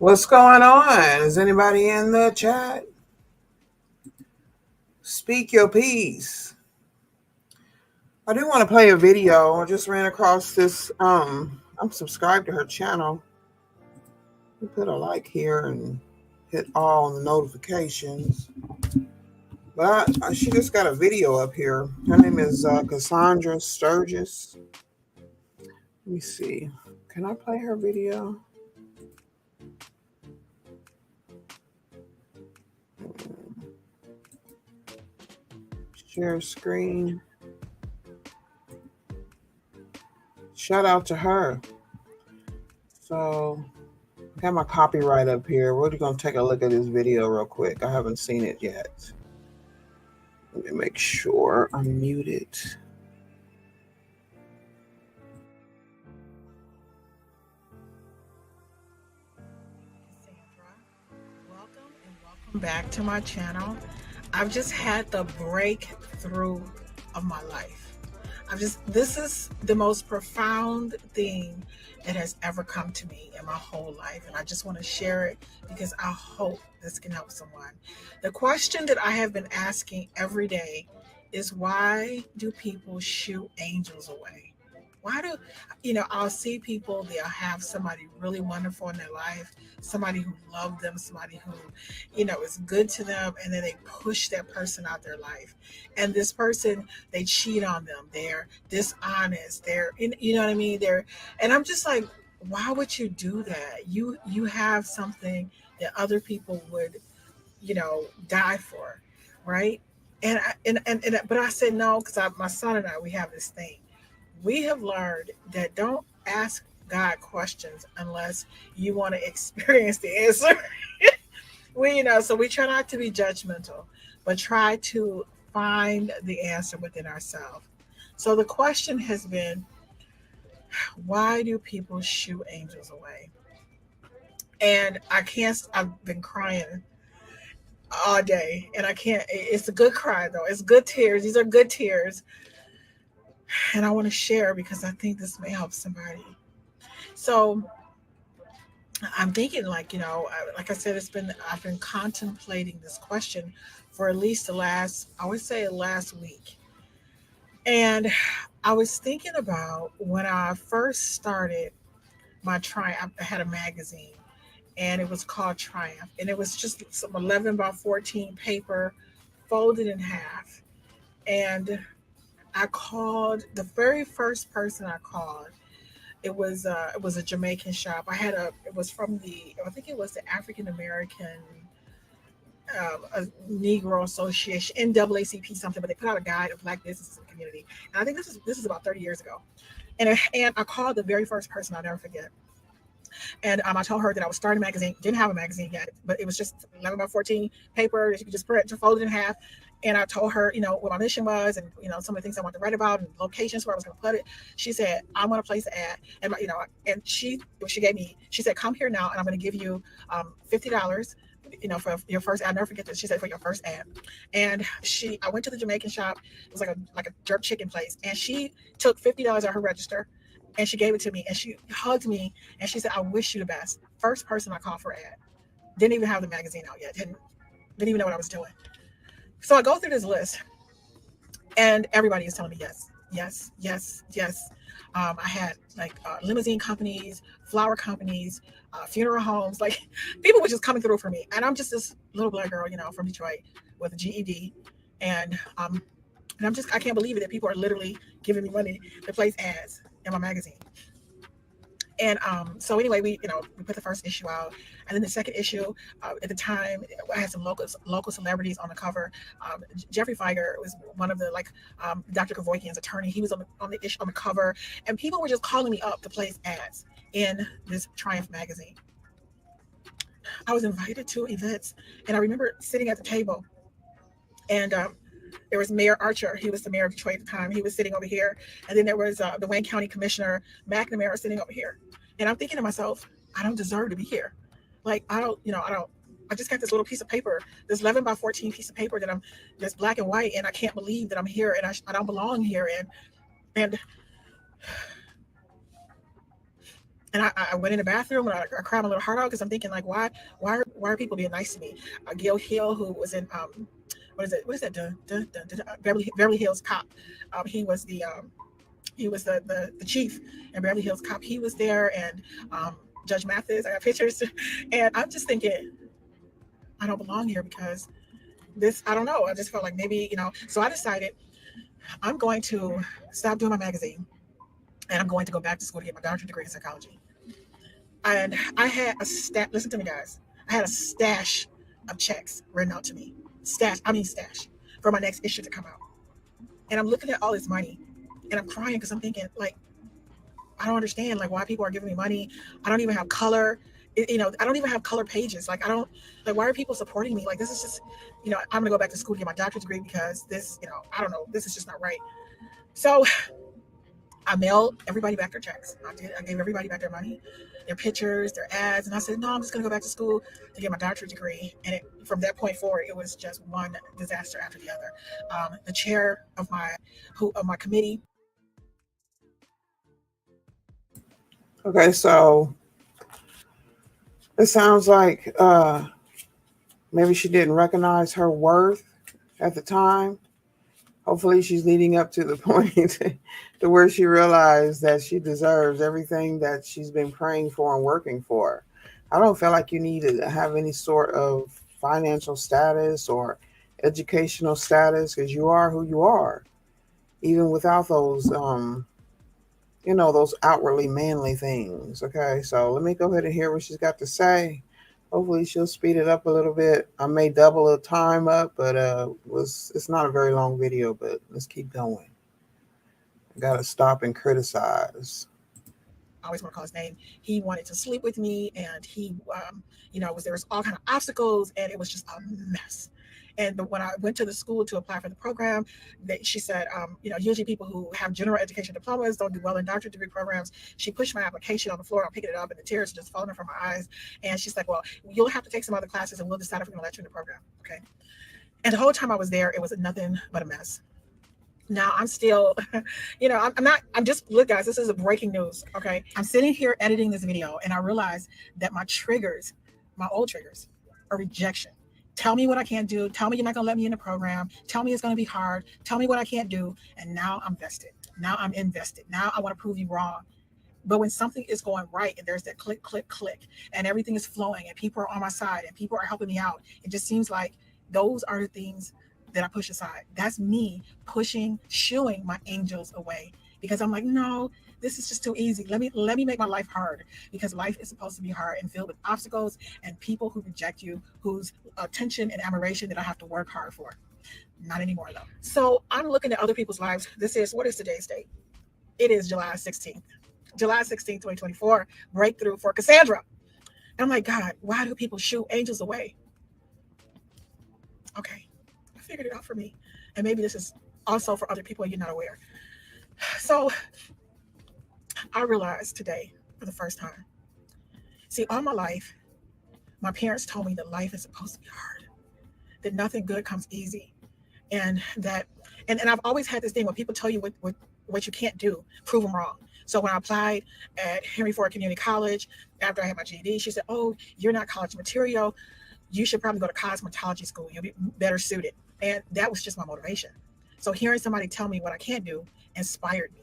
What's going on? Is anybody in the chat? Speak your piece. I do want to play a video. I just ran across this. I'm subscribed to her channel. You put a like here and hit all the notifications. But she just got a video up here. Her name is Cassandra Sturgis. Let me see. Can I play her video? Share screen. Shout out to her. So, I got my copyright up here. We're going to take a look at this video real quick. I haven't seen it yet. Let me make sure I'm muted. Cassandra, welcome and welcome back to my channel. I've just had the breakthrough of my life. This is the most profound thing that has ever come to me in my whole life. And I just want to share it because I hope this can help someone. The question that I have been asking every day is, why do people shoo angels away? Why do, I'll see people, they'll have somebody really wonderful in their life, somebody who loved them, somebody who, is good to them, and then they push that person out their life. And this person, they cheat on them, they're dishonest, you know what I mean? And I'm just like, why would you do that? You have something that other people would, die for, right? But I said no, because my son and I, we have this thing. We have learned that don't ask God questions unless you want to experience the answer. So we try not to be judgmental, but try to find the answer within ourselves. So the question has been, why do people shoo angels away? And I've been crying all day, and I can't, it's a good cry though. It's good tears. These are good tears. And I want to share because I think this may help somebody. So I'm thinking, like I said, I've been contemplating this question for at least last week. And I was thinking about when I first started my Triumph. I had a magazine, and it was called Triumph. And it was just some 11 by 14 paper folded in half. And I called the very first person I called. It was a Jamaican shop. It was from I think it was the African American a Negro Association, NAACP something, but they put out a guide of Black businesses in the community. And I think this is about 30 years ago. And I called the very first person, I'll never forget. And I told her that I was starting a magazine. Didn't have a magazine yet, but it was just 11 by 14 paper that you could just print, to fold it in half. And I told her, what my mission was, and some of the things I wanted to write about, and locations where I was going to put it. She said, "I'm going to place an ad," and and she gave me. She said, "Come here now, and I'm going to give you $50." For your first ad. I'll never forget this. She said, for your first ad. And I went to the Jamaican shop. It was like a jerk chicken place. And she took $50 out of her register, and she gave it to me, and she hugged me, and she said, "I wish you the best." First person I called for ad. Didn't even have the magazine out yet. Didn't even know what I was doing. So I go through this list, and everybody is telling me yes, yes, yes, yes. I had limousine companies, flower companies, funeral homes. Like, people were just coming through for me, and I'm just this little Black girl, from Detroit with a GED, and I can't believe it that people are literally giving me money to place ads in my magazine. And so anyway, we put the first issue out, and then the second issue. At the time, I had some local celebrities on the cover. Jeffrey Feiger was one of the Dr. Kevorkian's attorney. He was on the issue, on the cover, and people were just calling me up to place ads in this Triumph magazine. I was invited to events, and I remember sitting at the table, and there was Mayor Archer. He was the mayor of Detroit at the time. He was sitting over here. And then there was the Wayne County Commissioner, McNamara, sitting over here. And I'm thinking to myself, I don't deserve to be here. Like, I just got this little piece of paper, this 11 by 14 piece of paper that's black and white. And I can't believe that I'm here, and I don't belong here. And And I went in the bathroom and I cried my little heart out because I'm thinking like, why are people being nice to me? Gil Hill, who was in what is it? What is that? Beverly Hills Cop. He was the chief in Beverly Hills Cop. He was there, and Judge Mathis. I got pictures, and I'm just thinking I don't belong here because this. I don't know. I just felt like maybe So I decided I'm going to stop doing my magazine, and I'm going to go back to school to get my doctorate degree in psychology. And I had a stash. Listen to me, guys. I had a stash of checks written out to me. Stash for my next issue to come out. And I'm looking at all this money, and I'm crying because I'm thinking, like, I don't understand, like, why people are giving me money. I don't even have color. I don't even have color pages. Like, I don't, like, why are people supporting me? Like, this is just, I'm gonna go back to school to get my doctorate degree because this, I don't know, this is just not right. So I mailed everybody back their checks. I did. I gave everybody back their money, their pictures, their ads, and I said, "No, I'm just going to go back to school to get my doctorate degree." And from that point forward, it was just one disaster after the other. The chair of my committee. Okay, so it sounds like maybe she didn't recognize her worth at the time. Hopefully, she's leading up to the point to where she realized that she deserves everything that she's been praying for and working for. I don't feel like you need to have any sort of financial status or educational status because you are who you are, even without those, those outwardly manly things. Okay, so let me go ahead and hear what she's got to say. Hopefully she'll speed it up a little bit. I may double the time up, but it's not a very long video, but let's keep going. I gotta stop and criticize. I always want to call his name. He wanted to sleep with me, and he, there was all kind of obstacles, and it was just a mess. And when I went to the school to apply for the program, she said, usually people who have general education diplomas don't do well in doctorate degree programs. She pushed my application on the floor. I'm picking it up, and the tears are just falling from my eyes. And she's like, "Well, you'll have to take some other classes, and we'll decide if we're going to let you in the program." Okay. And the whole time I was there, it was nothing but a mess. Now I'm still, I'm not, I'm just, look, guys, this is a breaking news. Okay. I'm sitting here editing this video, and I realize that my old triggers are rejection. Tell me what I can't do. Tell me you're not going to let me in the program. Tell me it's going to be hard. Tell me what I can't do. And now I'm vested. Now I'm invested. Now I want to prove you wrong. But when something is going right and there's that click, click, click, and everything is flowing and people are on my side and people are helping me out, it just seems like those are the things that I push aside. That's me shooing my angels away because I'm like, no, this is just too easy. Let me make my life hard because life is supposed to be hard and filled with obstacles and people who reject you, whose attention and admiration that I have to work hard for. Not anymore though. So I'm looking at other people's lives. What is today's date? It is July 16th. July 16th, 2024, breakthrough for Cassandra. And I'm like, God, why do people shoot angels away? Okay, I figured it out for me. And maybe this is also for other people you're not aware. So I realized today for the first time. See, all my life, my parents told me that life is supposed to be hard, that nothing good comes easy. And that, and I've always had this thing when people tell you what you can't do, prove them wrong. So when I applied at Henry Ford Community College after I had my GED, she said, "Oh, you're not college material. You should probably go to cosmetology school. You'll be better suited." And that was just my motivation. So hearing somebody tell me what I can't do inspired me.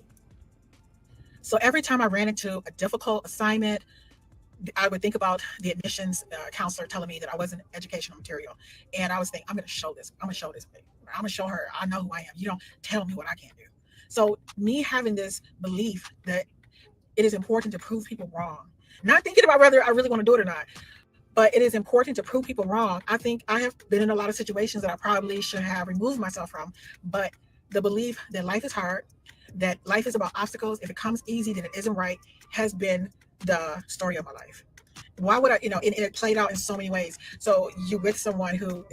So every time I ran into a difficult assignment, I would think about the admissions counselor telling me that I wasn't educational material. And I was thinking, I'm going to show this. I'm going to show this. I'm going to show her. I know who I am. You don't tell me what I can't do. So me having this belief that it is important to prove people wrong, not thinking about whether I really want to do it or not, but it is important to prove people wrong. I think I have been in a lot of situations that I probably should have removed myself from, but the belief that life is hard, that life is about obstacles. If it comes easy, then it isn't right, has been the story of my life. Why would I, it played out in so many ways. So you with someone who.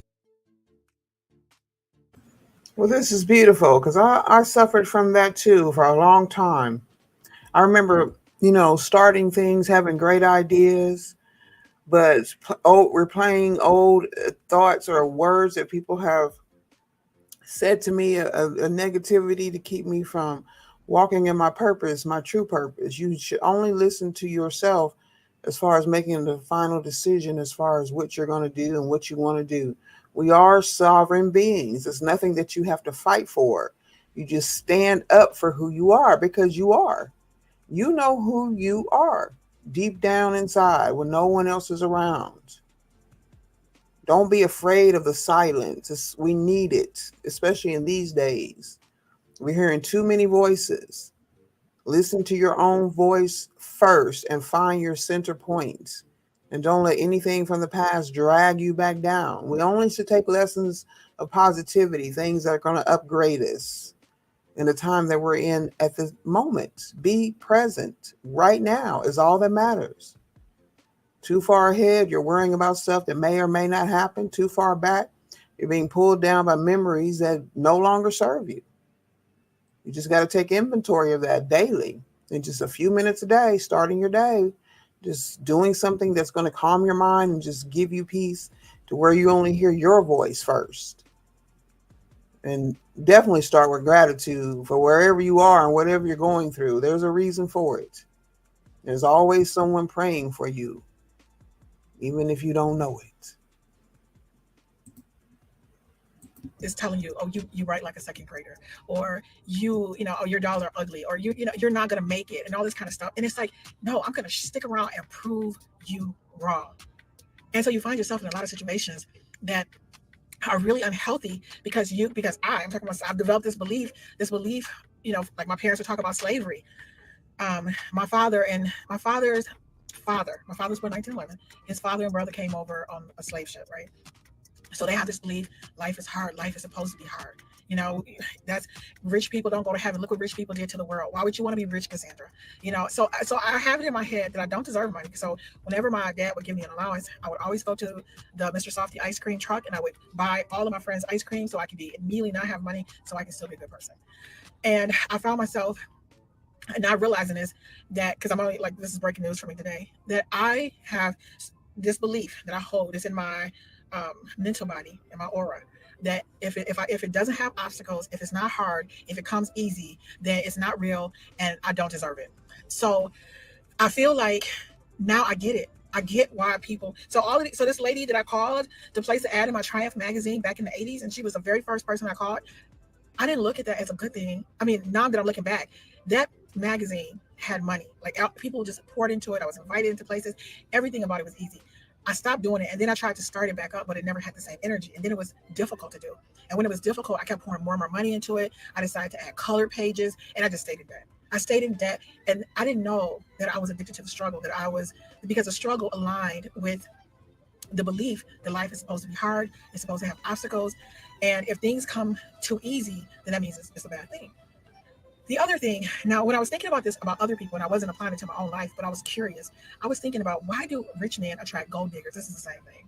Well, this is beautiful because I suffered from that too for a long time. I remember, starting things, having great ideas, but replaying old thoughts or words that people have said to me, a negativity to keep me from walking in my purpose, my true purpose. You should only listen to yourself as far as making the final decision as far as what you're going to do and what you want to do. We are sovereign beings. It's nothing that you have to fight for. You just stand up for who you are because you are. You know who you are deep down inside when no one else is around. Don't be afraid of the silence. We need it, especially in these days. We're hearing too many voices. Listen to your own voice first and find your center points. And don't let anything from the past drag you back down. We only should take lessons of positivity, things that are going to upgrade us in the time that we're in at the moment. Be present right now is all that matters. Too far ahead, you're worrying about stuff that may or may not happen. Too far back, you're being pulled down by memories that no longer serve you. You just got to take inventory of that daily in just a few minutes a day, starting your day, just doing something that's going to calm your mind and just give you peace to where you only hear your voice first. And definitely start with gratitude for wherever you are and whatever you're going through. There's a reason for it. There's always someone praying for you, even if you don't know it. Is telling you, oh, you write like a second grader, or oh, your dollar ugly, or you're not gonna make it, and all this kind of stuff. And it's like, no, I'm gonna stick around and prove you wrong. And so you find yourself in a lot of situations that are really unhealthy because I'm talking about, I've developed this belief, like my parents would talk about slavery. My father and my father's born 1911. His father and brother came over on a slave ship, right? So they have this belief: life is hard. Life is supposed to be hard. You know, that's rich people don't go to heaven. Look what rich people did to the world. Why would you want to be rich, Cassandra? So I have it in my head that I don't deserve money. So whenever my dad would give me an allowance, I would always go to the Mr. Softy ice cream truck and I would buy all of my friends ice cream so I could be immediately not have money so I can still be a good person. And I found myself not realizing this, that because I'm only like, this is breaking news for me today, that I have this belief that I hold is in my mental body and my aura, that if it doesn't have obstacles, if it's not hard, if it comes easy, then it's not real and I don't deserve it. So I feel like now I get it. I get why people. So this lady that I called to place an ad in my Triumph magazine back in the 80s, and she was the very first person I called. I didn't look at that as a good thing. I mean, now that I'm looking back, that magazine had money. Like people just poured into it. I was invited into places. Everything about it was easy. I stopped doing it, and then I tried to start it back up, but it never had the same energy. And then it was difficult to do. And when it was difficult, I kept pouring more and more money into it. I decided to add color pages, and I just stayed in debt. I stayed in debt, and I didn't know that I was addicted to the struggle. Because the struggle aligned with the belief that life is supposed to be hard. It's supposed to have obstacles, and if things come too easy, then that means it's a bad thing. The other thing, now, when I was thinking about this about other people, and I wasn't applying it to my own life, but I was curious. I was thinking about, why do rich men attract gold diggers? This is the same thing.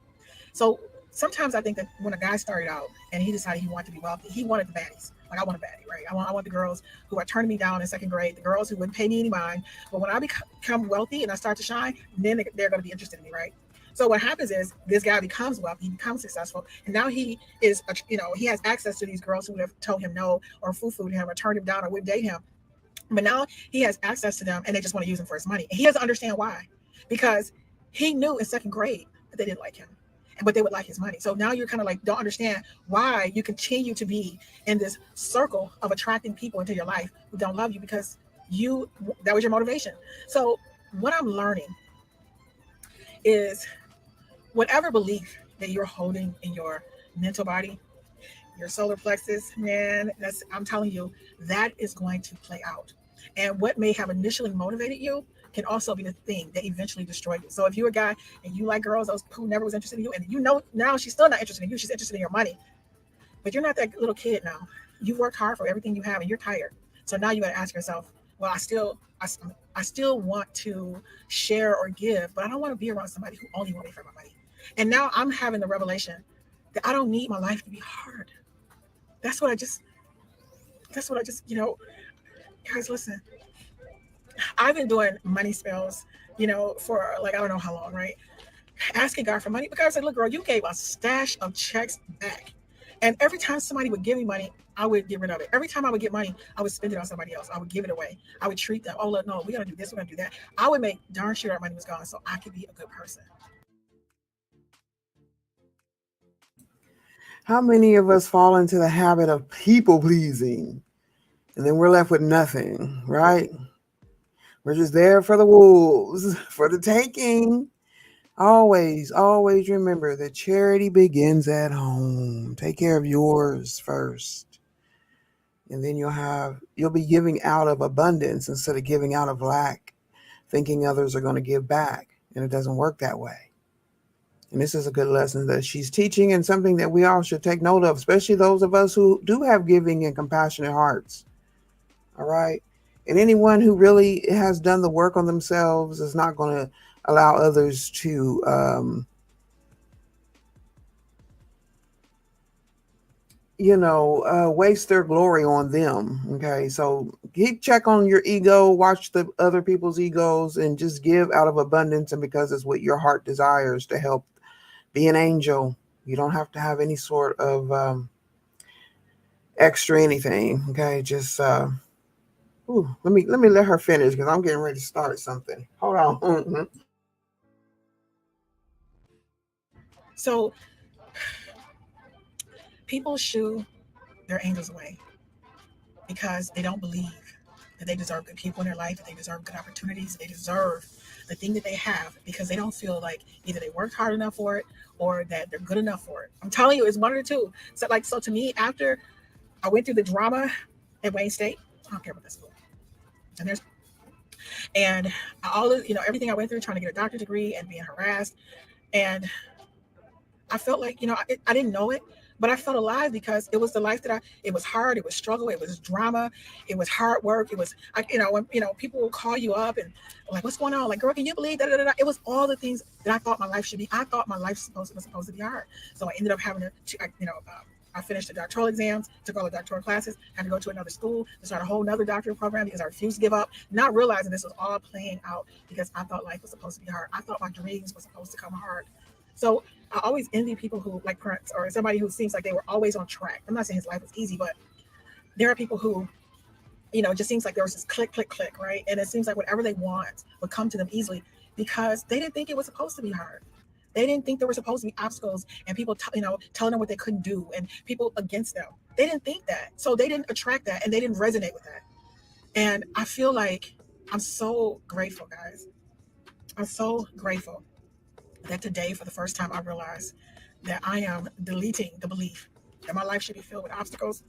So sometimes I think that when a guy started out and he decided he wanted to be wealthy, he wanted the baddies. Like, I want a baddie, right? I want the girls who are turning me down in second grade, the girls who wouldn't pay me any mind. But when I become wealthy and I start to shine, then they're going to be interested in me, right? So what happens is this guy becomes wealthy, he becomes successful, and now he is, he has access to these girls who would have told him no or foo-fooed him or turned him down or wouldn't date him. But now he has access to them, and they just want to use him for his money. And he doesn't understand why, because he knew in second grade that they didn't like him, but they would like his money. So now you're kind of like, don't understand why you continue to be in this circle of attracting people into your life who don't love you, because that was your motivation. So what I'm learning is, whatever belief that you're holding in your mental body, your solar plexus, man, I'm telling you, that is going to play out. And what may have initially motivated you can also be the thing that eventually destroyed you. So if you're a guy and you like girls who never was interested in you, and now she's still not interested in you, she's interested in your money, but you're not that little kid now. You've worked hard for everything you have, and you're tired. So now you got to ask yourself, well, I still want to share or give, but I don't want to be around somebody who only wants me for my money. And now I'm having the revelation that I don't need my life to be hard. That's what I just, guys, listen, I've been doing money spells, for like, I don't know how long, right? Asking God for money, because I said, look, girl, you gave a stash of checks back. And every time somebody would give me money, I would get rid of it. Every time I would get money, I would spend it on somebody else. I would give it away. I would treat them. Oh, look, no, we're gonna do this. We're gonna do that. I would make darn sure that money was gone so I could be a good person. How many of us fall into the habit of people pleasing and then we're left with nothing, right? We're just there for the wolves, for the taking. Always, always remember that charity begins at home. Take care of yours first. And then you'll be giving out of abundance instead of giving out of lack, thinking others are going to give back. And it doesn't work that way. And this is a good lesson that she's teaching and something that we all should take note of, especially those of us who do have giving and compassionate hearts. All right. And anyone who really has done the work on themselves is not going to allow others to waste their glory on them. Okay. So keep check on your ego, watch the other people's egos, and just give out of abundance. And because it's what your heart desires to help be an angel, you don't have to have any sort of extra anything. Okay. Just, let me let her finish because I'm getting ready to start something. Hold on. So people shoo their angels away because they don't believe that they deserve good people in their life, that they deserve good opportunities, they deserve the thing that they have because they don't feel like either they worked hard enough for it or that they're good enough for it. I'm telling you, it's one of the two. So to me, after I went through the drama at Wayne State, I don't care about this school. And there's and all of everything I went through trying to get a doctorate degree and being harassed. And I felt like, I didn't know it, but I felt alive because it was the life that it was hard, it was struggle, it was drama, it was hard work. It was, when, people will call you up and like, what's going on? Like, girl, can you believe that? It was all the things that I thought my life should be. I thought my life was supposed to be hard. So I ended up having I finished the doctoral exams, took all the doctoral classes, had to go to another school to start a whole nother doctoral program because I refused to give up, not realizing this was all playing out because I thought life was supposed to be hard. I thought my dreams were supposed to come hard. So I always envy people who like Prince or somebody who seems like they were always on track. I'm not saying his life was easy, but there are people who, it just seems like there was this click, click, click, right? And it seems like whatever they want would come to them easily because they didn't think it was supposed to be hard. They didn't think there were supposed to be obstacles and people, telling them what they couldn't do and people against them. They didn't think that. So they didn't attract that and they didn't resonate with that. And I feel like I'm so grateful, guys. I'm so grateful that today, for the first time, I realized that I am deleting the belief that my life should be filled with obstacles,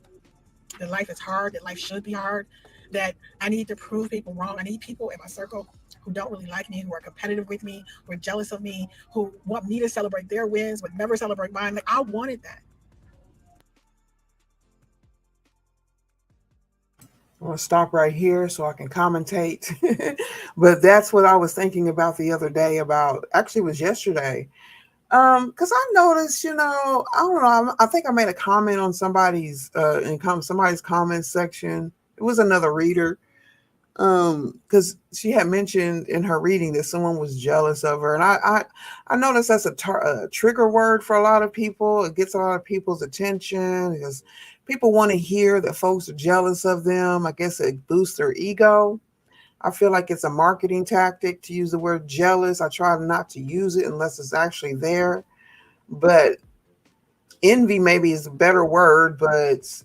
that life is hard, that life should be hard, that I need to prove people wrong. I need people in my circle who don't really like me, who are competitive with me, who are jealous of me, who want me to celebrate their wins but never celebrate mine. Like, I wanted that. I'm gonna stop right here so I can commentate. But that's what I was thinking about the other day. About actually, it was yesterday. Because I noticed, I don't know. I think I made a comment on somebody's comment section. It was another reader. Because she had mentioned in her reading that someone was jealous of her, and I noticed that's a trigger word for a lot of people. It gets a lot of people's attention because people want to hear that folks are jealous of them. I guess it boosts their ego. I feel like it's a marketing tactic to use the word jealous. I try not to use it unless it's actually there. But envy maybe is a better word, but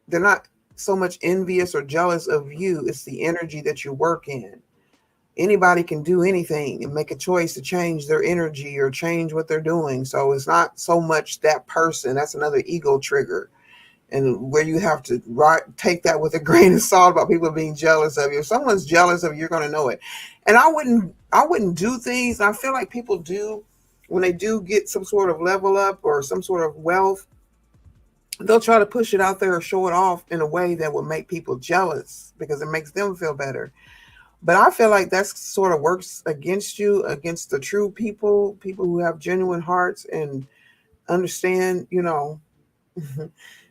they're not so much envious or jealous of you. It's the energy that you work in. Anybody can do anything and make a choice to change their energy or change what they're doing. So it's not so much that person. That's another ego trigger. And where you have to take that with a grain of salt about people being jealous of you. If someone's jealous of you, you're going to know it. And I wouldn't do things. I feel like people do when they do get some sort of level up or some sort of wealth. They'll try to push it out there or show it off in a way that will make people jealous because it makes them feel better. But I feel like that sort of works against you, against the true people who have genuine hearts and understand,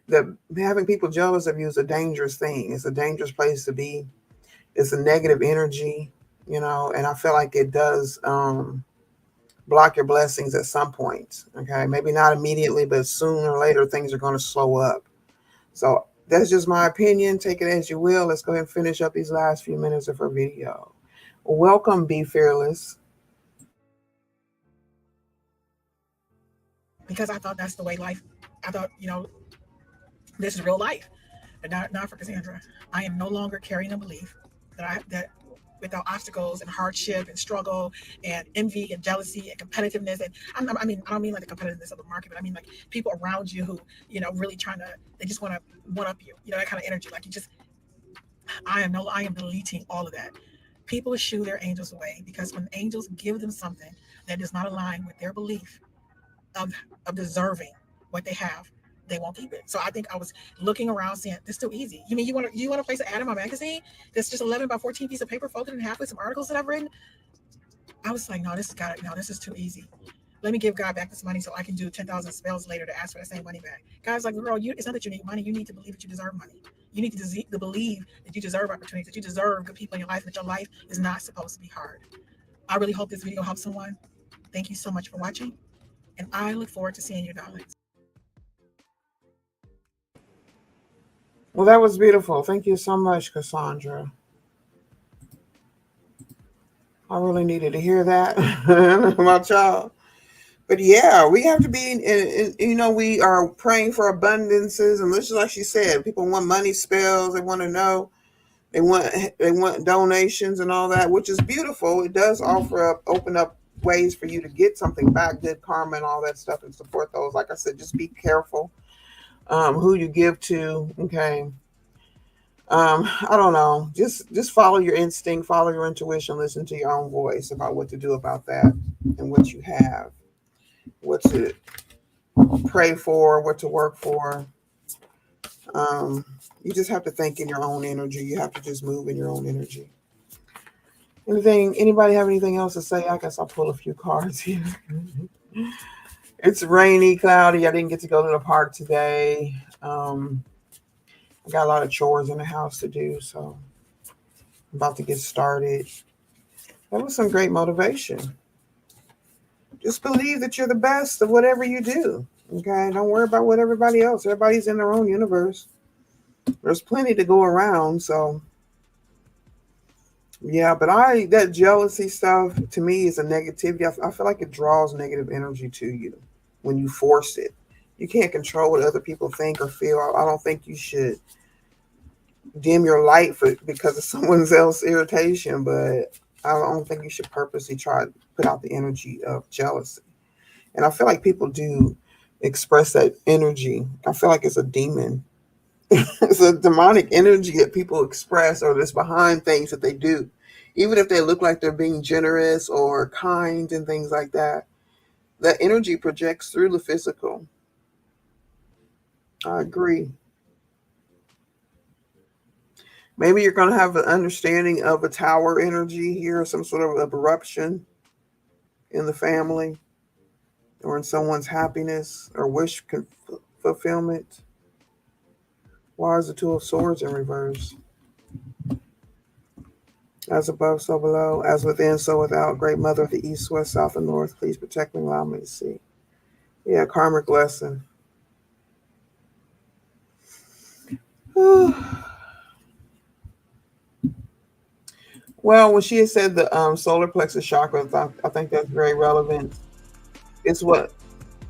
that having people jealous of you is a dangerous thing. It's a dangerous place to be. It's a negative energy, and I feel like it does block your blessings at some point. Okay, maybe not immediately, but sooner or later things are going to slow up. So that's just my opinion. Take it as you will. Let's go ahead and finish up these last few minutes of her video. Welcome, Be Fearless. because I thought that's the way life. I thought, this is real life, but not for Cassandra. I am no longer carrying a belief that without obstacles and hardship and struggle and envy and jealousy and competitiveness, and I mean, I don't mean like the competitiveness of the market, but I mean like people around you who, really trying to, they just want to one up you, that kind of energy. Like, I am deleting all of that. People shoo their angels away, because when angels give them something that does not align with their belief of of deserving what they have, they won't keep it. So I think I was looking around saying, "This is too easy. You mean you want to place an ad in my magazine that's just 11 by 14 piece of paper folded in half with some articles that I've written?" I was like, "No, this is too easy. Let me give God back this money so I can do 10,000 spells later to ask for the same money back." God's like, "Girl, it's not that you need money. You need to believe that you deserve money. You need to believe that you deserve opportunities, that you deserve good people in your life, that your life is not supposed to be hard." I really hope this video helps someone. Thank you so much for watching, and I look forward to seeing your darlings. Well, that was beautiful. Thank you so much, Cassandra. I really needed to hear that about y'all. But yeah, we have to be, we are praying for abundances, and just like she said, people want money spells. They want to know, they want donations and all that, which is beautiful. It does open up ways for you to get something back, good karma and all that stuff, and support those. Like I said, just be careful who you give to. Okay. I don't know. Just follow your instinct, follow your intuition, listen to your own voice about what to do about that and what you have, what to pray for, what to work for. Um, you just have to think in your own energy. You have to just move in your own energy. Anybody have anything else to say? I guess I'll pull a few cards here. It's rainy, cloudy. I didn't get to go to the park today. I got a lot of chores in the house to do, so I'm about to get started. That was some great motivation. Just believe that you're the best of whatever you do. Okay, don't worry about what everybody else. Everybody's in their own universe. There's plenty to go around, so yeah. But that jealousy stuff to me is a negativity. I feel like it draws negative energy to you when you force it. You can't control what other people think or feel. I don't think you should dim your light because of someone else's irritation, but I don't think you should purposely try to put out the energy of jealousy. And I feel like people do express that energy. I feel like it's a demon. It's a demonic energy that people express, or that's behind things that they do. Even if they look like they're being generous or kind and things like that, that energy projects through the physical. I agree. Maybe you're going to have an understanding of a tower energy here, some sort of eruption in the family or in someone's happiness or wish fulfillment. Why is the Two of Swords in reverse? As above, so below. As within, so without. Great Mother of the East, West, South, and North, please protect me and allow me to see. Yeah, karmic lesson. Well, when she had said the solar plexus chakra, I think that's very relevant. It's what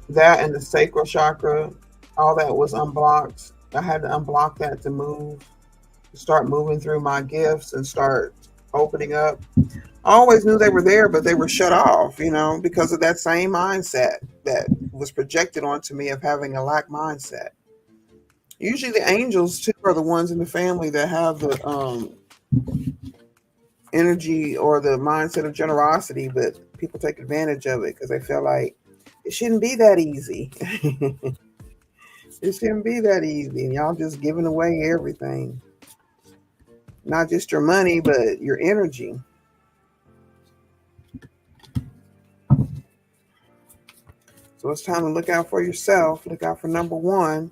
that and the sacral chakra, all that was unblocked. I had to unblock that to start moving through my gifts and start opening up. I always knew they were there, but they were shut off, because of that same mindset that was projected onto me of having a lack mindset. Usually the angels too are the ones in the family that have the energy or the mindset of generosity, but people take advantage of it because they feel like it shouldn't be that easy. It shouldn't be that easy. And y'all just giving away everything. Not just your money, but your energy. So it's time to look out for yourself. Look out for number one,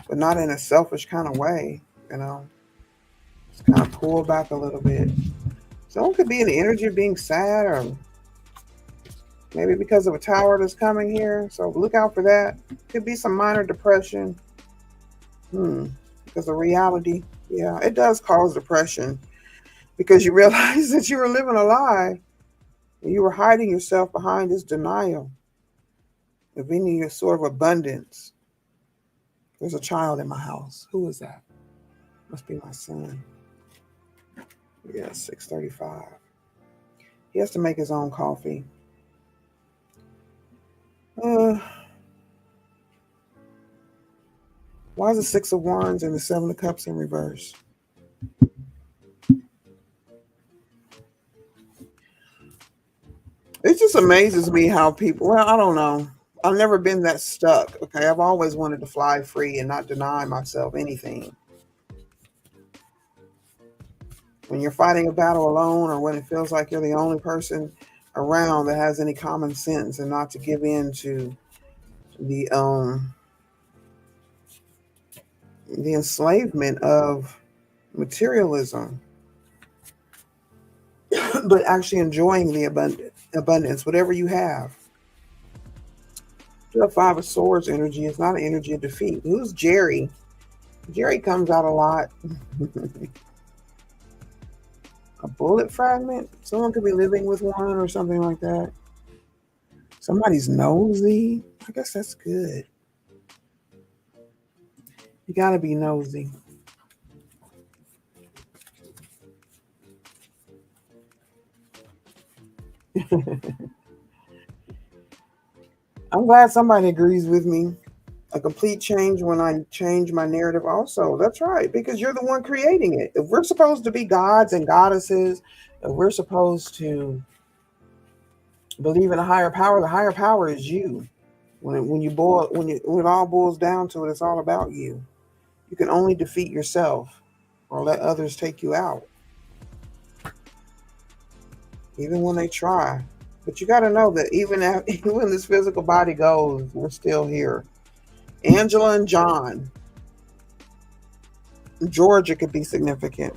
but not in a selfish kind of way, Just kind of pull back a little bit. Someone could be in the energy of being sad or Maybe because of a tower that's coming here. So look out for that. Could be some minor depression. Because of reality, yeah, it does cause depression because you realize that you were living a lie. You were hiding yourself behind this denial of any sort of abundance. There's a child in my house. Who is that? Must be my son. Yeah, 6:35. He has to make his own coffee. Uh, why is the Six of Wands and the Seven of Cups in reverse? It just amazes me how people, well, I don't know. I've never been that stuck. Okay. I've always wanted to fly free and not deny myself anything. When you're fighting a battle alone or when it feels like you're the only person around that has any common sense and not to give in to the the enslavement of materialism, but actually enjoying the abundance, whatever you have. The Five of Swords energy is not an energy of defeat. Who's Jerry? Jerry comes out a lot. A bullet fragment? Someone could be living with one or something like that. Somebody's nosy. I guess that's good. You gotta be nosy. I'm glad somebody agrees with me. A complete change when I change my narrative, also. That's right, because you're the one creating it. If we're supposed to be gods and goddesses, if we're supposed to believe in a higher power, the higher power is you. When it all boils down to it, it's all about you. You can only defeat yourself or let others take you out, even when they try. But you got to know that even when this physical body goes, we're still here. Angela and John. Georgia could be significant.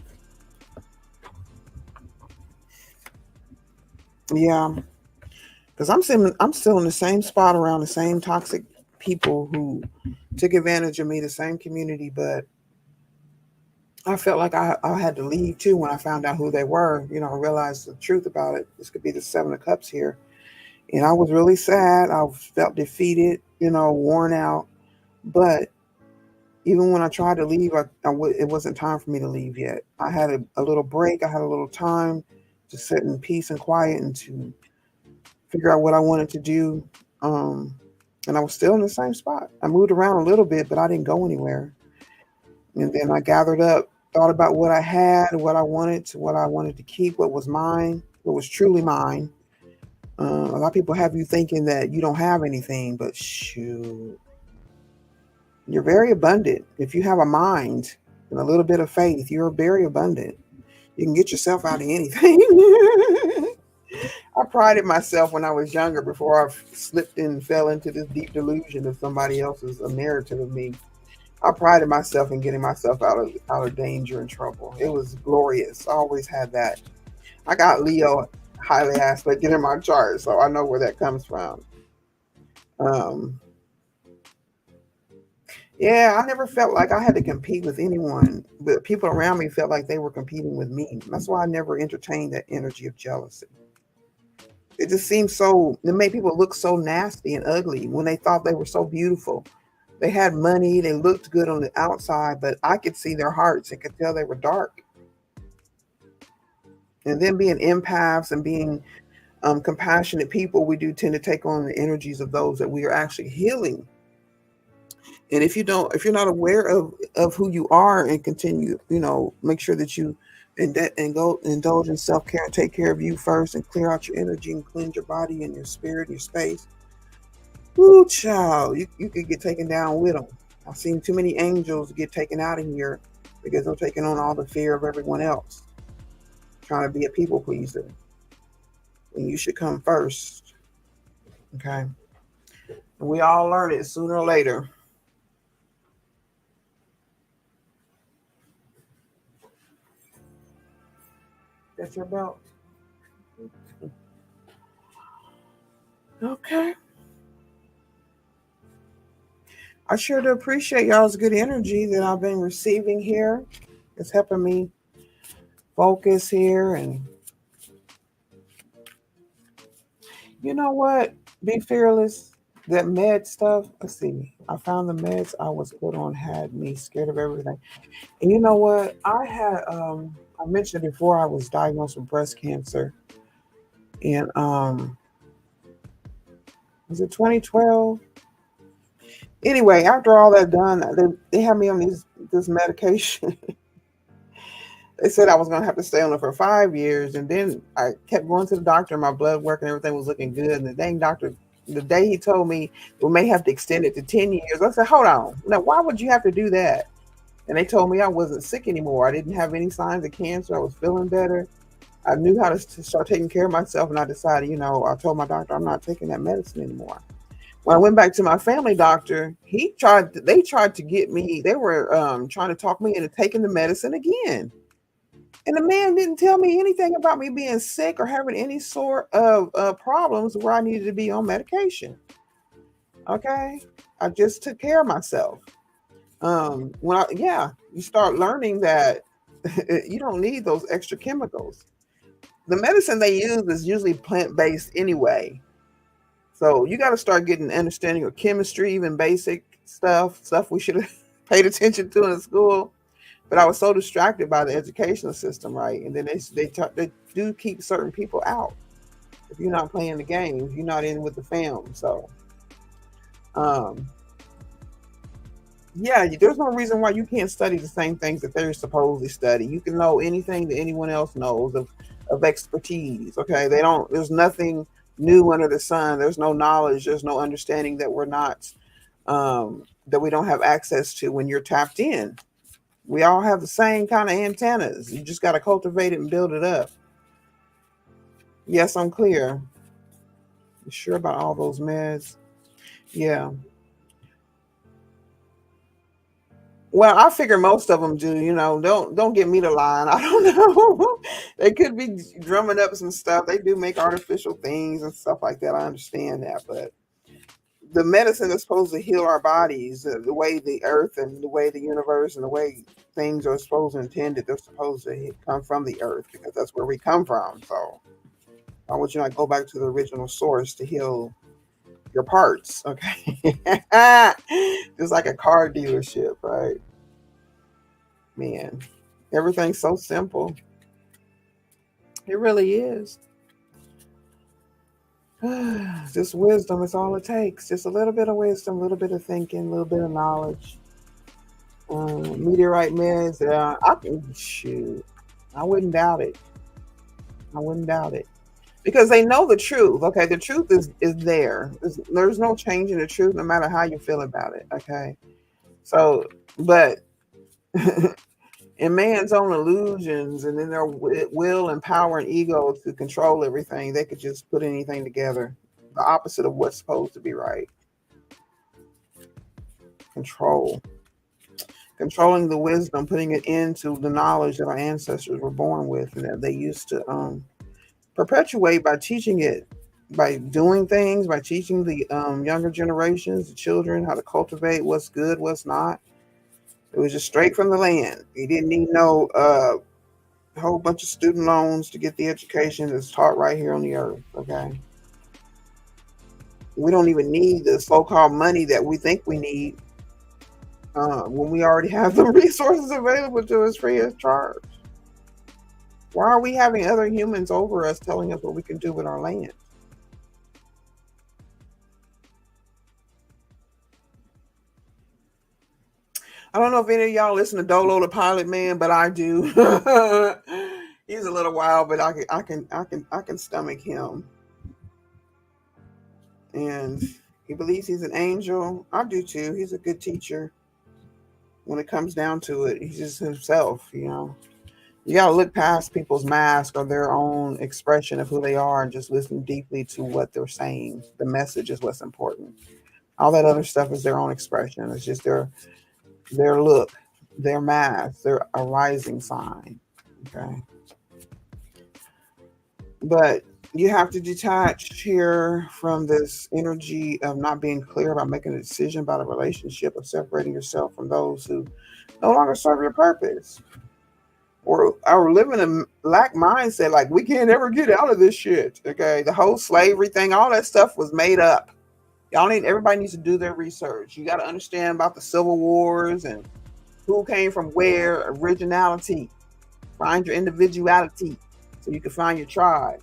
Yeah, because I'm still in the same spot around the same toxic people who took advantage of me, the same community, but I felt like I had to leave too when I found out who they were. I realized the truth about it. This could be the Seven of Cups here. And I was really sad. I felt defeated, worn out. But even when I tried to leave, it wasn't time for me to leave yet. I had a little break. I had a little time to sit in peace and quiet and to figure out what I wanted to do. Um, and I was still in the same spot. I moved around a little bit, but I didn't go anywhere. And then I gathered up, thought about what I had, what I wanted to keep, what was mine, what was truly mine. A lot of people have you thinking that you don't have anything, but shoot, you're very abundant. If you have a mind and a little bit of faith, you're very abundant. You can get yourself out of anything. I prided myself when I was younger before I slipped and fell into this deep delusion of somebody else's a narrative of me. I prided myself in getting myself out of danger and trouble. It was glorious. I always had that. I got Leo highly aspected in my chart, so I know where that comes from. Um, yeah, I never felt like I had to compete with anyone, but people around me felt like they were competing with me. That's why I never entertained that energy of jealousy. It just seemed so, it made people look so nasty and ugly when they thought they were so beautiful. They had money, they looked good on the outside, but I could see their hearts and could tell they were dark. And then being empaths and being compassionate people, we do tend to take on the energies of those that we are actually healing. And if you're not aware of who you are and continue, make sure that you and go indulge in self care and take care of you first and clear out your energy and cleanse your body and your spirit, your space. Ooh, child, you could get taken down with them. I've seen too many angels get taken out of here because they're taking on all the fear of everyone else, trying to be a people pleaser. And you should come first. Okay. And we all learn it sooner or later. That's your belt. Okay. I sure do appreciate y'all's good energy that I've been receiving here. It's helping me focus here. And you know what? Be fearless. That med stuff, let's see. I found the meds I was put on had me scared of everything. And you know what? I mentioned before I was diagnosed with breast cancer in was it 2012? Anyway, after all that done, they had me on this medication. They said I was gonna have to stay on it for 5 years, and then I kept going to the doctor. My blood work and everything was looking good, and the dang doctor, the day he told me we may have to extend it to 10 years, I said, "Hold on, now why would you have to do that?" And they told me I wasn't sick anymore. I didn't have any signs of cancer. I was feeling better. I knew how to start taking care of myself, and I decided, I told my doctor I'm not taking that medicine anymore. When I went back to my family doctor, they tried to get me. They were trying to talk me into taking the medicine again. And the man didn't tell me anything about me being sick or having any sort of problems where I needed to be on medication. Okay. I just took care of myself. You start learning that you don't need those extra chemicals. The medicine they use is usually plant based anyway. So you got to start getting understanding of chemistry, even basic stuff we should have paid attention to in school. But I was so distracted by the educational system, right? And then they do keep certain people out. If you're not playing the games, you're not in with the fam. So, um, yeah, there's no reason why you can't study the same things that they're supposedly study. You can know anything that anyone else knows of expertise. Okay, they don't. There's nothing new under the sun. There's no knowledge. There's no understanding that we're not that we don't have access to when you're tapped in. We all have the same kind of antennas. You just got to cultivate it and build it up. Yes, I'm clear. You sure about all those meds? Yeah. Well, I figure most of them do. Don't get me to line. I don't know. They could be drumming up some stuff. They do make artificial things and stuff like that. I understand that, but the medicine is supposed to heal our bodies, the way the earth and the way the universe and the way things are supposed to intended. They're supposed to come from the earth because that's where we come from. So why would you not go back to the original source to heal your parts? Okay. Just like a car dealership, right? Man, everything's so simple. It really is. Just wisdom is all it takes. Just a little bit of wisdom, a little bit of thinking, a little bit of knowledge. Meteorite meds, I can shoot. I wouldn't doubt it. I wouldn't doubt it. Because they know the truth. Okay, the truth is there. There's no changing the truth, no matter how you feel about it. Okay, so but in man's own illusions and in their will and power and ego to control everything, they could just put anything together. The opposite of what's supposed to be right. Control. Controlling the wisdom, putting it into the knowledge that our ancestors were born with and that they used to perpetuate by teaching it, by doing things, by teaching the younger generations, the children, how to cultivate what's good, what's not. It was just straight from the land. You didn't need no whole bunch of student loans to get the education that's taught right here on the earth. Okay, we don't even need the so-called money that we think we need when we already have the resources available to us free of charge. Why are we having other humans over us telling us what we can do with our land? I don't know if any of y'all listen to Dolo the Pilot Man, but I do. He's a little wild, but I can stomach him. And he believes he's an angel. I do too. He's a good teacher. When it comes down to it, he's just himself. You gotta look past people's mask or their own expression of who they are and just listen deeply to what they're saying. The message is what's important. All that other stuff is their own expression. It's just their look, their mask, their arising sign. Okay. But You have to detach here from this energy of not being clear about making a decision about a relationship, of separating yourself from those who no longer serve your purpose. Or living a lack mindset, like we can't ever get out of this shit. Okay. The whole slavery thing, all that stuff was made up. Everybody needs to do their research. You got to understand about the civil wars and who came from where, originality, find your individuality so you can find your tribe.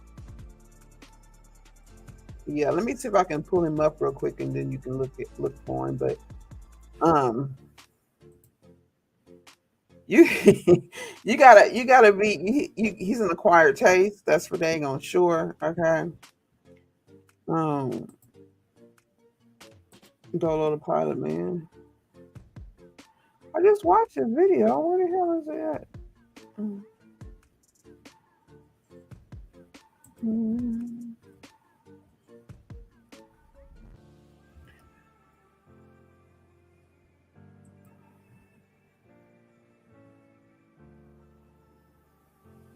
Yeah, let me see if I can pull him up real quick, and then you can look for him. But um, you you gotta be. He's an acquired taste. That's for dang on sure. Okay. Um, Dolo the Pilot Man. I just watched his video. Where the hell is it at? Mm.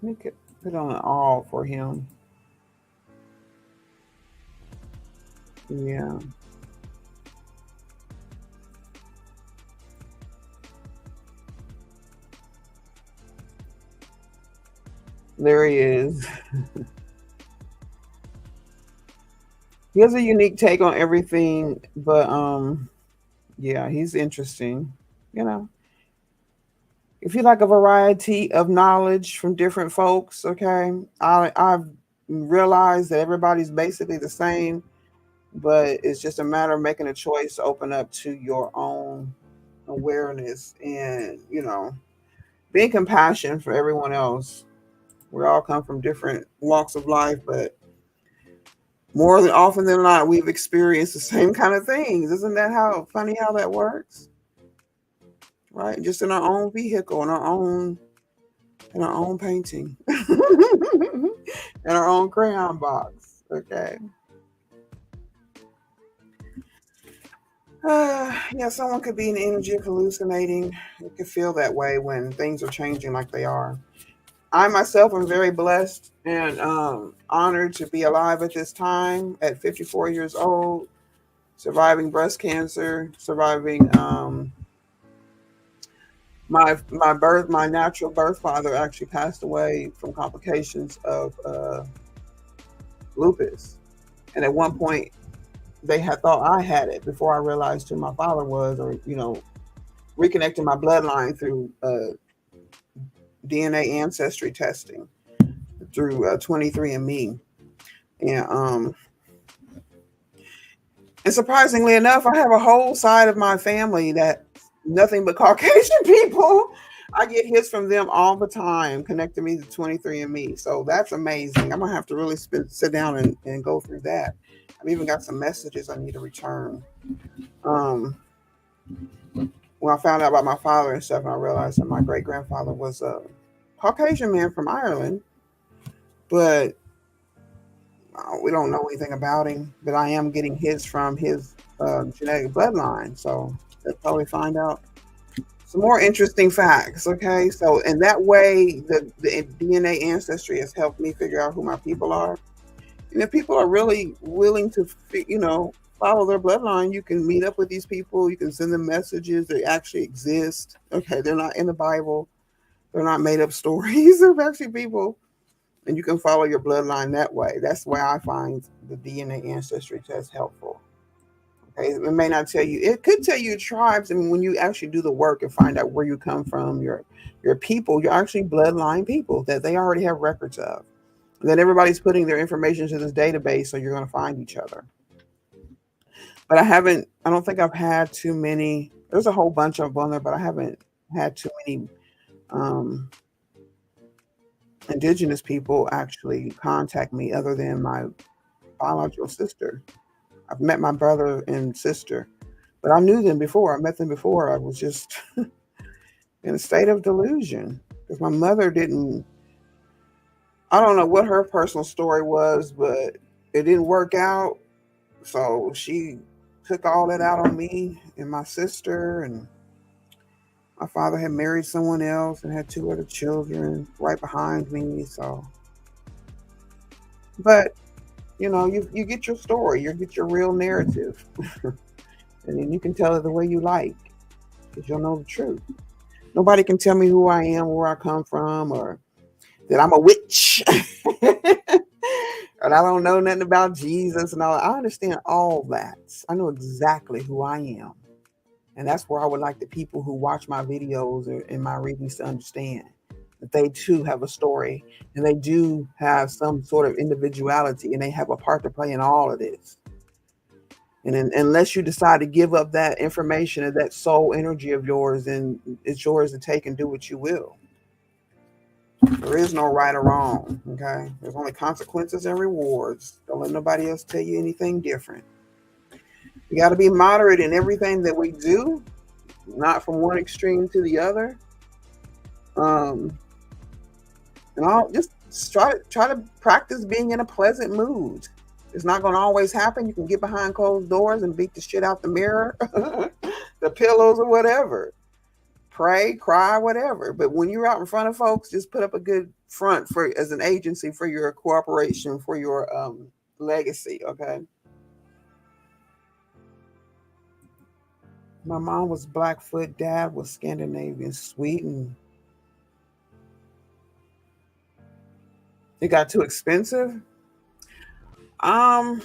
Let me put on an all for him. Yeah, there he is. He has a unique take on everything, but yeah, he's interesting. You know, if you like a variety of knowledge from different folks, okay, I've realized that everybody's basically the same, but it's just a matter of making a choice to open up to your own awareness and, being compassionate for everyone else. We all come from different walks of life, but more than often than not, we've experienced the same kind of things. Isn't that how funny how that works? Right? Just in our own vehicle, in our own painting, in our own crayon box. Okay. Yeah, someone could be in the energy of hallucinating. You can feel that way when things are changing like they are. I myself am very blessed and honored to be alive at this time at 54 years old, surviving breast cancer, surviving my natural birth father actually passed away from complications of lupus, and at one point they had thought I had it before I realized who my father was, or reconnecting my bloodline through DNA ancestry testing through 23andMe, and and surprisingly enough, I have a whole side of my family that nothing but Caucasian people. I get hits from them all the time, connecting me to 23andMe. So that's amazing. I'm gonna have to really sit down and go through that. I've even got some messages I need to return. Um, when I found out about my father and stuff, and I realized that my great grandfather was a Caucasian man from Ireland, but we don't know anything about him. But I am getting his from his genetic bloodline, so they'll probably find out some more interesting facts. Okay, so in that way, the DNA ancestry has helped me figure out who my people are. And if people are really willing to, follow their bloodline, you can meet up with these people. You can send them messages. They actually exist. Okay, they're not in the Bible. They're not made up stories. They're actually people, and you can follow your bloodline that way. That's why I find the DNA ancestry test helpful. Okay, it may not tell you. It could tell you tribes. I mean, when you actually do the work and find out where you come from, your people, you're actually bloodline people that they already have records of. And then everybody's putting their information to this database, so you're going to find each other. But I haven't. I don't think I've had too many. There's a whole bunch of them on there, but I haven't had too many um, indigenous people actually contact me, other than my biological sister. I've met my brother and sister, but I knew them before. I met them before. I was just in a state of delusion because my mother didn't. I don't know what her personal story was, but it didn't work out. So she took all that out on me and my sister, and my father had married someone else and had two other children right behind me. So, but you get your story, you get your real narrative, and then you can tell it the way you like, because you'll know the truth. Nobody can tell me who I am, where I come from, or that I'm a witch, and I don't know nothing about Jesus and all. I understand all that. I know exactly who I am, and that's where I would like the people who watch my videos or in my readings to understand that they too have a story, and they do have some sort of individuality, and they have a part to play in all of this. And unless you decide to give up that information and that soul energy of yours, then it's yours to take and do what you will. There is no right or wrong. Okay. There's only consequences and rewards. Don't let nobody else tell you anything different. We got to be moderate in everything that we do, not from one extreme to the other. Um, and I'll just try to practice being in a pleasant mood. It's not going to always happen. You can get behind closed doors and beat the shit out the mirror, the pillows, or whatever. Pray, cry, whatever. But when you're out in front of folks, just put up a good front for as an agency for your cooperation, for your legacy. Okay. My mom was Blackfoot, dad was Scandinavian, Sweden. It got too expensive. Um,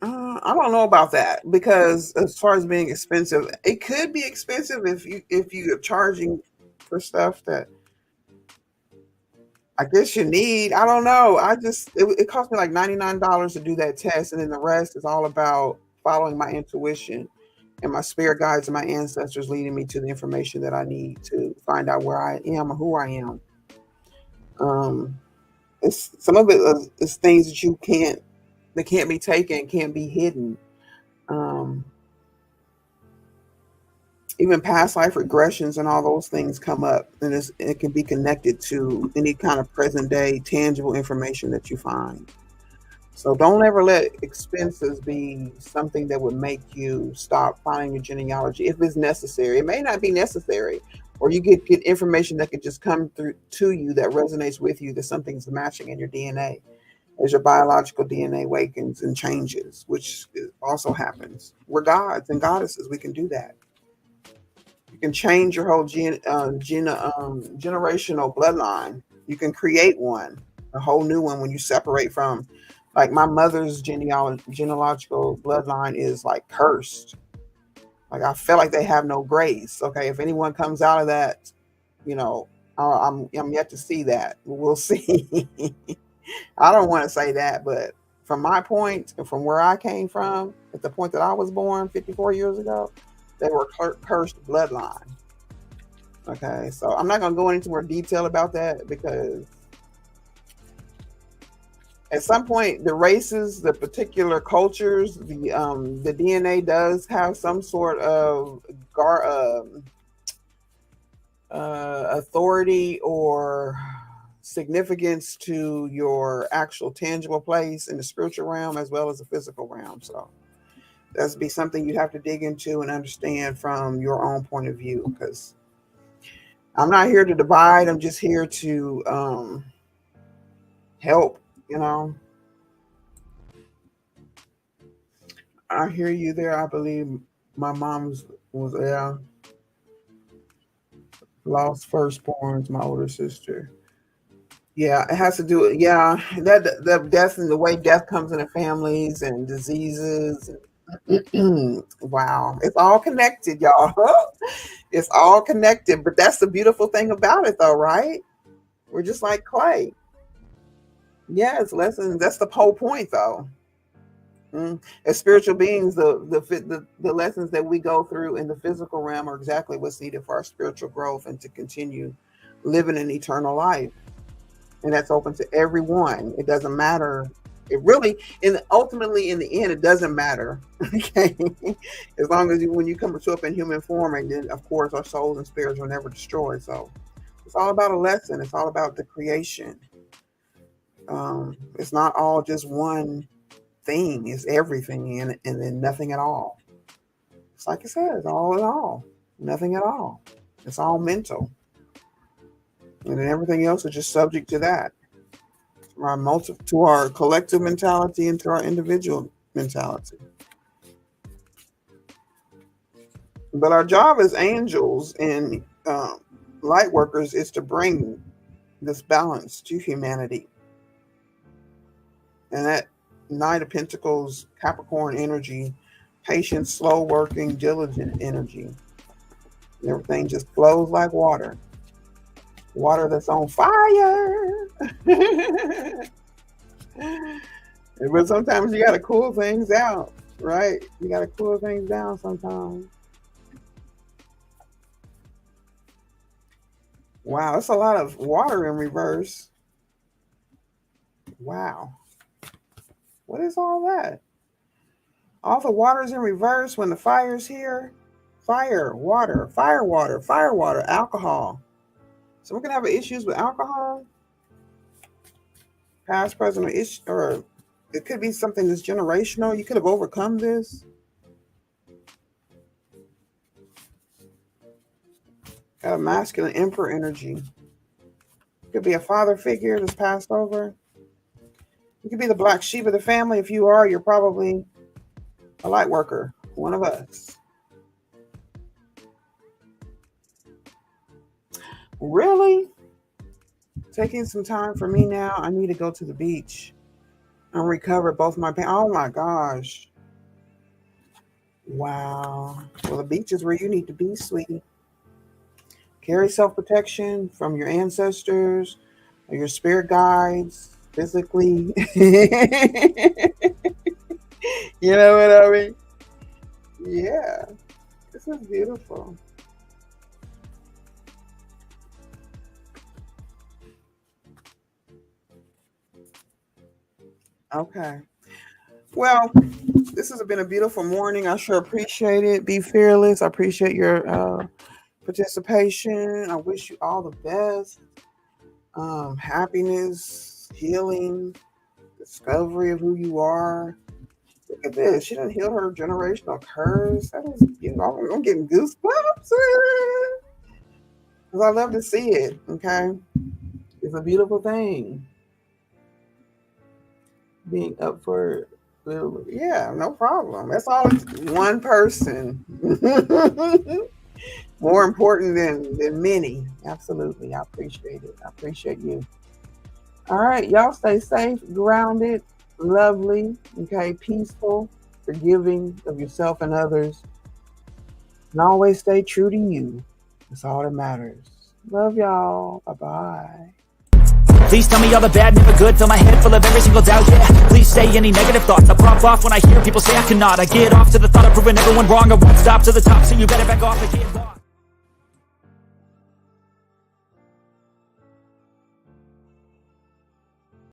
I don't know about that, because as far as being expensive, it could be expensive if you are charging for stuff that I guess you need. I don't know. It cost me like $99 to do that test, and then the rest is all about following my intuition and my spirit guides and my ancestors leading me to the information that I need to find out where I am or who I am. Um, it's some of it is things that can't be taken, can't be hidden. Um, Even past life regressions and all those things come up, and it can be connected to any kind of present day tangible information that you find. So don't ever let expenses be something that would make you stop finding your genealogy if it's necessary. It may not be necessary, or you get information that could just come through to you that resonates with you, that something's matching in your DNA as your biological DNA awakens and changes, which also happens. We're gods and goddesses. We can do that. You can change your whole generational bloodline. You can create one, a whole new one when you separate from, like my mother's genealogical bloodline is like cursed. Like I feel like they have no grace. Okay, if anyone comes out of that, you know, I'm yet to see that. We'll see. I don't want to say that, but from my point and from where I came from, at the point that I was born 54 years ago, they were cursed bloodline. Okay, so I'm not going to go into more detail about that, because at some point the races, the particular cultures, the DNA does have some sort of authority or significance to your actual tangible place in the spiritual realm as well as the physical realm. So that's be something you have to dig into and understand from your own point of view, because I'm not here to divide. I'm just here to help. You know, I hear you there. I believe my mom's was lost firstborns. My older sister. Yeah, it has to do. Yeah, that the death and the way death comes into families and diseases. Wow, it's all connected, y'all. It's all connected. But that's the beautiful thing about it, though, right? We're just like clay. Yeah, it's lessons. That's the whole point, though. As spiritual beings, the lessons that we go through in the physical realm are exactly what's needed for our spiritual growth and to continue living an eternal life. And that's open to everyone. It doesn't matter. It really, ultimately, in the end, it doesn't matter. Okay, as long as when you come to up in human form, and then of course our souls and spirits are never destroyed. So it's all about a lesson. It's all about the creation. It's not all just one thing. It's everything, and then nothing at all. It's like I said, it's all in all, nothing at all. It's all mental, and then everything else is just subject to that. to our collective mentality and to our individual mentality. But our job as angels and light workers is to bring this balance to humanity. And that Knight of Pentacles, Capricorn energy, patient, slow working, diligent energy. Everything just flows like water. Water that's on fire. But sometimes you got to cool things out, right? You got to cool things down sometimes. Wow, it's a lot of water in reverse. Wow. What is all that? All the water's in reverse when the fire's here. Fire, water, alcohol. So we're going to have issues with alcohol. Past, present, or it could be something that's generational. You could have overcome this. Got a masculine emperor energy. Could be a father figure that's passed over. You could be the black sheep of the family. If you are, you're probably a light worker, one of us. Really? Taking some time for me now. I need to go to the beach and recover both my pain. Oh my gosh. Wow. Well, the beach is where you need to be, sweetie. Carry self-protection from your ancestors or your spirit guides, physically. You know what I mean? Yeah. This is beautiful. Okay. Well, this has been a beautiful morning. I sure appreciate it. Be fearless. I appreciate your participation. I wish you all the best. Happiness, healing, discovery of who you are. Look at this. She done healed her generational curse. That is, I'm getting goosebumps. Because I love to see it. Okay. It's a beautiful thing. Being up for, yeah, no problem. That's all. It's one person. More important than many. Absolutely. I appreciate it. I appreciate you. All right. Y'all stay safe, grounded, lovely, okay, peaceful, forgiving of yourself and others. And always stay true to you. That's all that matters. Love y'all. Bye-bye. Please tell me all the bad, never good. Fill my head full of every single doubt, yeah. Please say any negative thoughts. I pop off when I hear people say I cannot. I get off to the thought of proving everyone wrong. I won't stop to the top, so you better back off again.